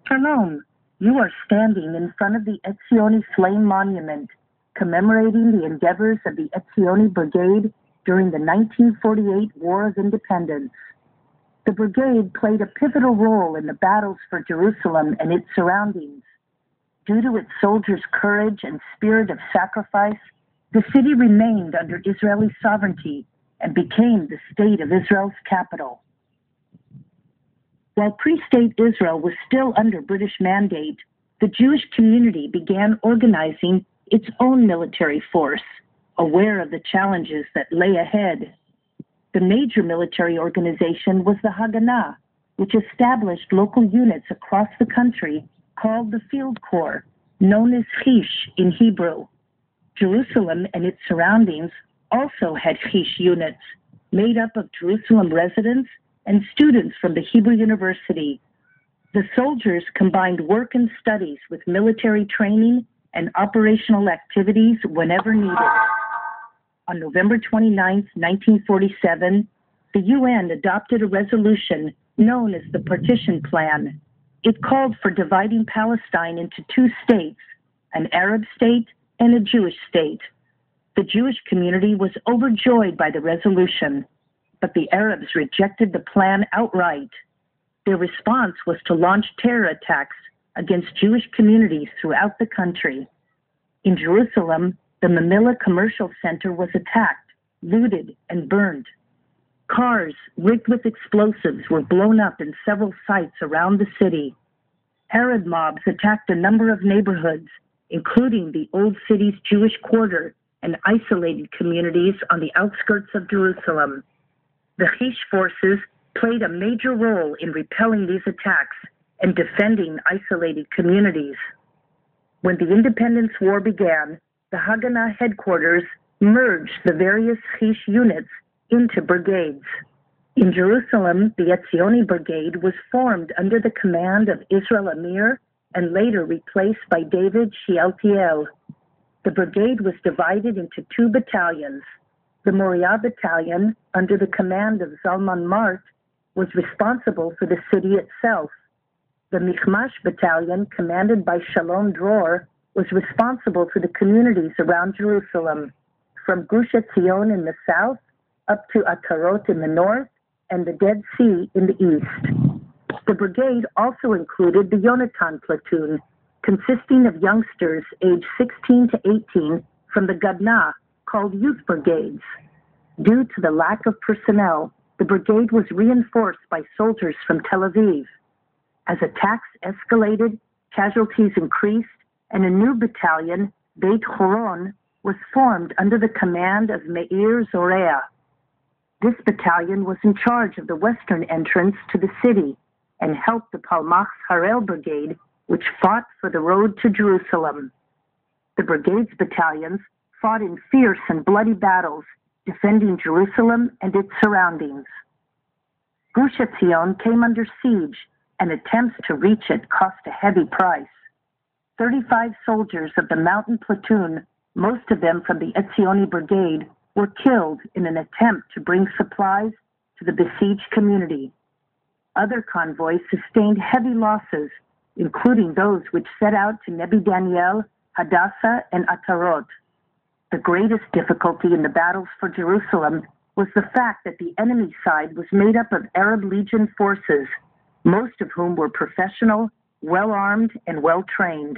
Shalom. You are standing in front of the Etzioni Flame Monument, commemorating the endeavors of the Etzioni Brigade during the 1948 War of Independence. The brigade played a pivotal role in the battles for Jerusalem and its surroundings. Due to its soldiers' courage and spirit of sacrifice, the city remained under Israeli sovereignty and became the state of Israel's capital. While pre-state Israel was still under British mandate, the Jewish community began organizing its own military force, aware of the challenges that lay ahead. The major military organization was the Haganah, which established local units across the country called the Field Corps, known as Chish in Hebrew. Jerusalem and its surroundings also had Chish units, made up of Jerusalem residents and students from the Hebrew University. The soldiers combined work and studies with military training and operational activities whenever needed. On November 29, 1947, the UN adopted a resolution known as the Partition Plan. It called for dividing Palestine into two states, an Arab state and a Jewish state. The Jewish community was overjoyed by the resolution, but the Arabs rejected the plan outright. Their response was to launch terror attacks against Jewish communities throughout the country. In Jerusalem, the Mamilla Commercial Center was attacked, looted, and burned. Cars rigged with explosives were blown up in several sites around the city. Arab mobs attacked a number of neighborhoods, including the Old City's Jewish quarter and isolated communities on the outskirts of Jerusalem. The Chish forces played a major role in repelling these attacks and defending isolated communities. When the Independence War began, the Haganah headquarters merged the various Chish units into brigades. In Jerusalem, the Etzioni Brigade was formed under the command of Israel Amir and later replaced by David Shealtiel. The brigade was divided into two battalions. The Moriah Battalion, under the command of Zalman Mart, was responsible for the city itself. The Michmash Battalion, commanded by Shalom Dror, was responsible for the communities around Jerusalem, from Gush Etzion in the south up to Atarot in the north and the Dead Sea in the east. The brigade also included the Yonatan platoon, consisting of youngsters aged 16 to 18 from the Gadna, called youth brigades. Due to the lack of personnel, the brigade was reinforced by soldiers from Tel Aviv. As attacks escalated, casualties increased, and a new battalion, Beit Horon, was formed under the command of Meir Zorea. This battalion was in charge of the western entrance to the city and helped the Palmach's Harel Brigade, which fought for the road to Jerusalem. The brigade's battalions fought in fierce and bloody battles, defending Jerusalem and its surroundings. Gush Etzion came under siege, and attempts to reach it cost a heavy price. 35 soldiers of the mountain platoon, most of them from the Etzioni Brigade, were killed in an attempt to bring supplies to the besieged community. Other convoys sustained heavy losses, including those which set out to Nebi Daniel, Hadassah, and Atarot. The greatest difficulty in the battles for Jerusalem was the fact that the enemy side was made up of Arab Legion forces, most of whom were professional, well-armed, and well-trained.